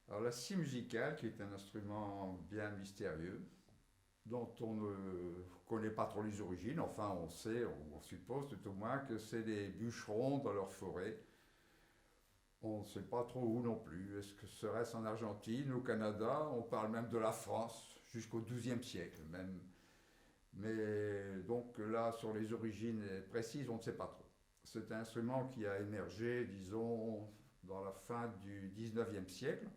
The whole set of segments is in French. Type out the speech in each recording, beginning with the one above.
Alors la scie musicale, qui est un instrument bien mystérieux, dont on ne connaît pas trop les origines, enfin on sait, on suppose tout au moins que c'est des bûcherons dans leur forêt. On ne sait pas trop où non plus. Est-ce que serait-ce en Argentine, au Canada? On parle même de la France, jusqu'au XIIe siècle même. Mais donc là, sur les origines précises, on ne sait pas trop. C'est un instrument qui a émergé, disons, dans la fin du XIXe siècle.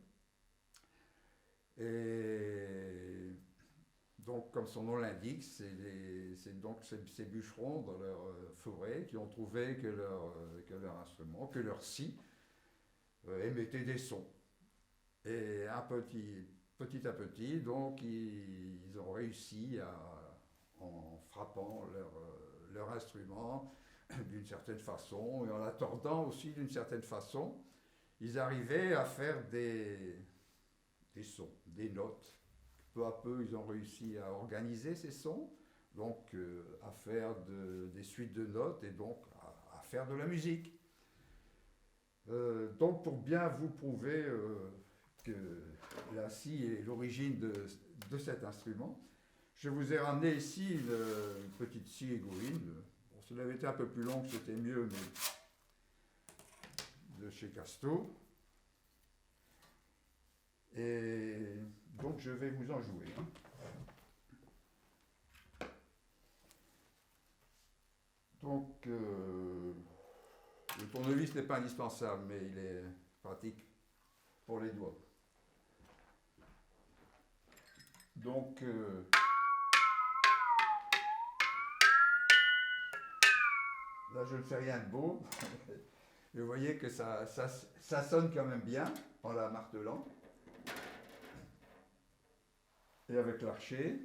Et donc, comme son nom l'indique, c'est donc ces bûcherons dans leur forêt qui ont trouvé que leur instrument, que leur scie émettait des sons. Et petit à petit, donc, ils ont réussi en frappant leur instrument d'une certaine façon et en la tordant aussi d'une certaine façon, ils arrivaient à faire des sons, des notes. Peu à peu, ils ont réussi à organiser ces sons, donc à faire des suites de notes et donc à faire de la musique. Donc pour bien vous prouver que la scie est l'origine de cet instrument, je vous ai ramené ici une petite scie égoïne. Bon, si elle avait été un peu plus longue, c'était mieux, mais de chez Casto. Et donc je vais vous en jouer. Donc le tournevis n'est pas indispensable, mais il est pratique pour les doigts. Donc là je ne fais rien de beau. Vous voyez que ça sonne quand même bien en la martelant. Et avec l'archet.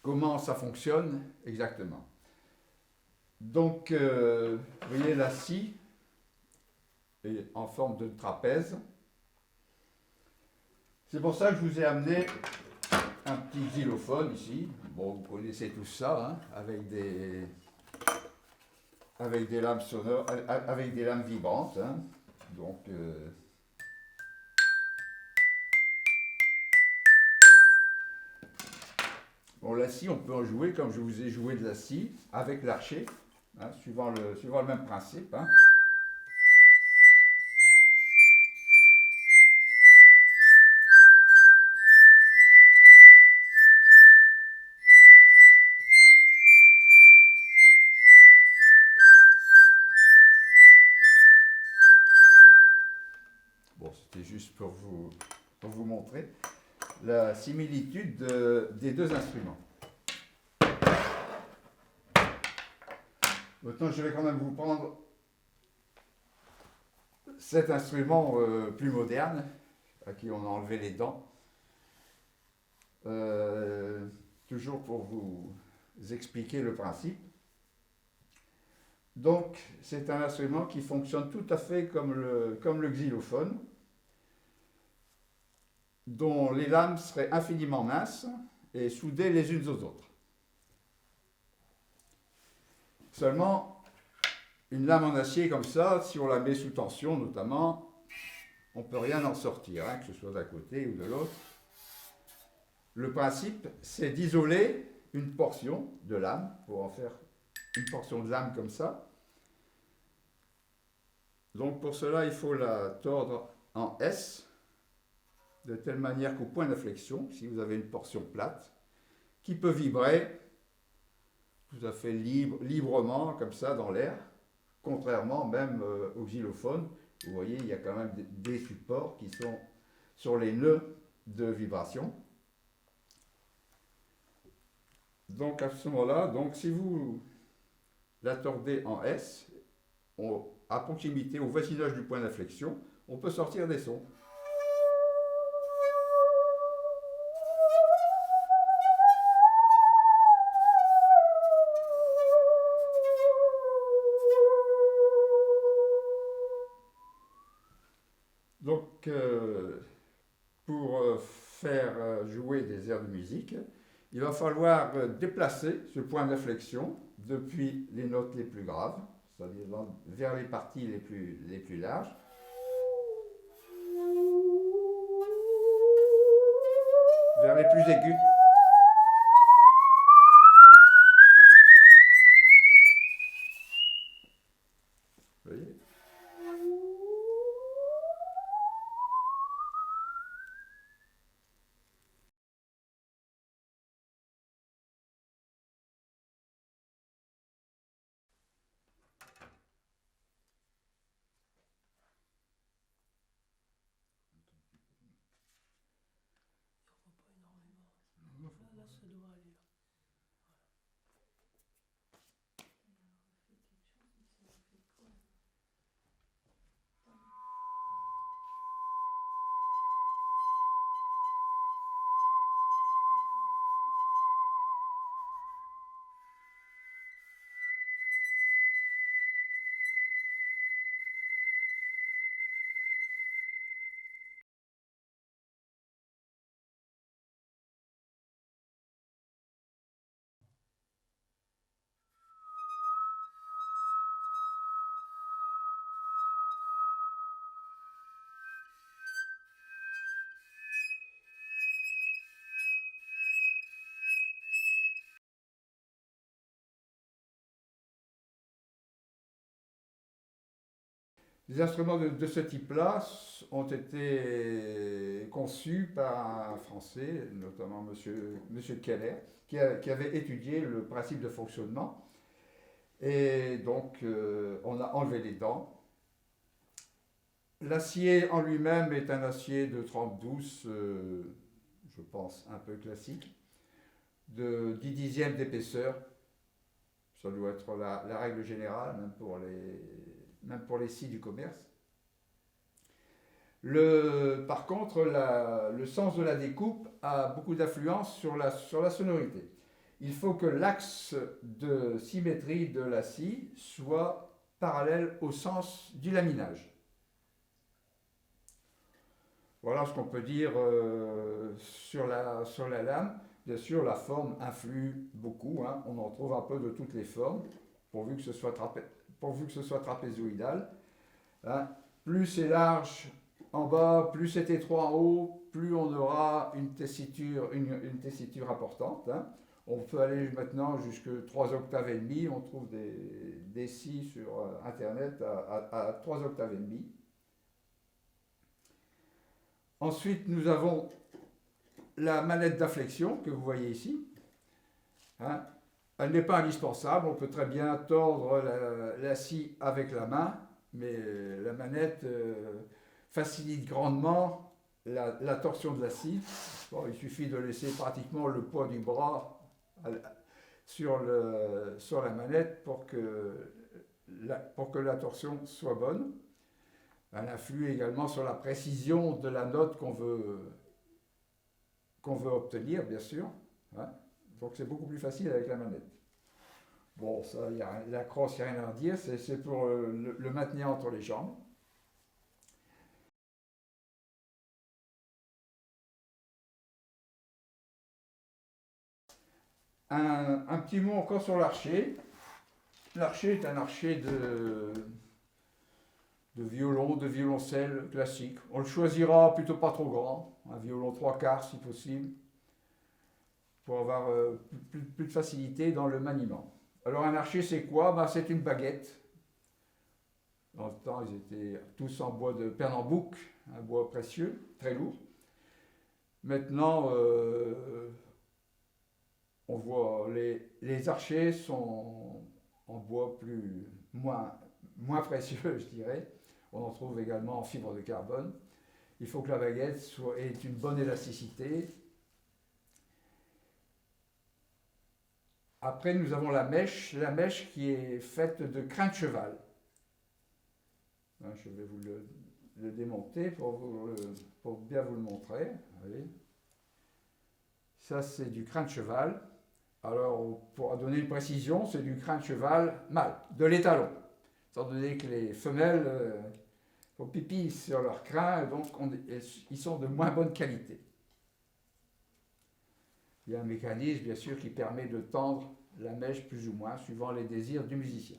Comment ça fonctionne exactement? Donc, vous voyez la scie est en forme de trapèze. C'est pour ça que je vous ai amené un petit xylophone ici. Bon, vous connaissez tout ça, hein, avec des lames sonores, avec des lames vibrantes. Hein. Donc, bon, la scie, on peut en jouer comme je vous ai joué de la scie, avec l'archet, hein, suivant le même principe. Hein. Bon, c'était juste pour vous montrer la similitude des deux instruments. Maintenant, je vais quand même vous prendre cet instrument plus moderne, à qui on a enlevé les dents, toujours pour vous expliquer le principe. Donc, c'est un instrument qui fonctionne tout à fait comme le xylophone, dont les lames seraient infiniment minces et soudées les unes aux autres. Seulement, une lame en acier comme ça, si on la met sous tension notamment, on ne peut rien en sortir, hein, que ce soit d'un côté ou de l'autre. Le principe, c'est d'isoler une portion de lame, pour en faire une portion de lame comme ça. Donc pour cela, il faut la tordre en S, de telle manière qu'au point d'inflexion, si vous avez une portion plate, qui peut vibrer tout à fait librement, comme ça, dans l'air, contrairement même au xylophone. Vous voyez, il y a quand même des supports qui sont sur les nœuds de vibration. Donc à ce moment-là, donc si vous la tordez en S, à proximité, au voisinage du point d'inflexion, on peut sortir des sons. Donc pour faire jouer des airs de musique, il va falloir déplacer ce point d'inflexion depuis les notes les plus graves, c'est-à-dire vers les parties les plus larges, vers les plus aigus. Vous voyez. Les instruments de ce type-là ont été conçus par un Français, notamment Monsieur Keller, qui avait étudié le principe de fonctionnement. Et donc, on a enlevé les dents. L'acier en lui-même est un acier de trempe douce, je pense un peu classique, de 10 dixièmes d'épaisseur. Ça doit être la règle générale, même pour les scies du commerce. Par contre, le sens de la découpe a beaucoup d'influence sur la sonorité. Il faut que l'axe de symétrie de la scie soit parallèle au sens du laminage. Voilà ce qu'on peut dire sur la lame. Bien sûr, la forme influe beaucoup, hein. On en trouve un peu de toutes les formes, pourvu que ce soit, trapézoïdal. Hein. Plus c'est large en bas, plus c'est étroit en haut, plus on aura une tessiture importante. Hein. On peut aller maintenant jusqu'à 3 octaves et demi. On trouve des scies sur Internet à 3 octaves et demi. Ensuite, nous avons la manette d'inflexion que vous voyez ici. Hein. Elle n'est pas indispensable. On peut très bien tordre la scie avec la main, mais la manette facilite grandement la torsion de la scie. Bon, il suffit de laisser pratiquement le poids du bras sur la manette pour que la torsion soit bonne. Elle influe également sur la précision de la note qu'on veut obtenir, bien sûr. Hein. Donc c'est beaucoup plus facile avec la manette. Bon, ça, la crosse, il n'y a rien à dire, c'est pour le maintenir entre les jambes. Un petit mot encore sur l'archet. L'archet est un archet de violon, de violoncelle classique. On le choisira plutôt pas trop grand, un violon 3/4 si possible, pour avoir plus de facilité dans le maniement. Alors un archet c'est quoi? Ben, c'est une baguette. Dans le temps ils étaient tous en bois de pernambouc, un bois précieux, très lourd. Maintenant on voit les archets sont en bois moins précieux, je dirais. On en trouve également en fibre de carbone. Il faut que la baguette ait une bonne élasticité. Après, nous avons la mèche qui est faite de crin de cheval. Hein, je vais vous le démonter pour bien vous le montrer. Voyez. Ça, c'est du crin de cheval. Alors, pour donner une précision, c'est du crin de cheval mâle, de l'étalon. Étant donné que les femelles font pipi sur leur crin, donc ils sont de moins bonne qualité. Il y a un mécanisme, bien sûr, qui permet de tendre la mèche plus ou moins, suivant les désirs du musicien.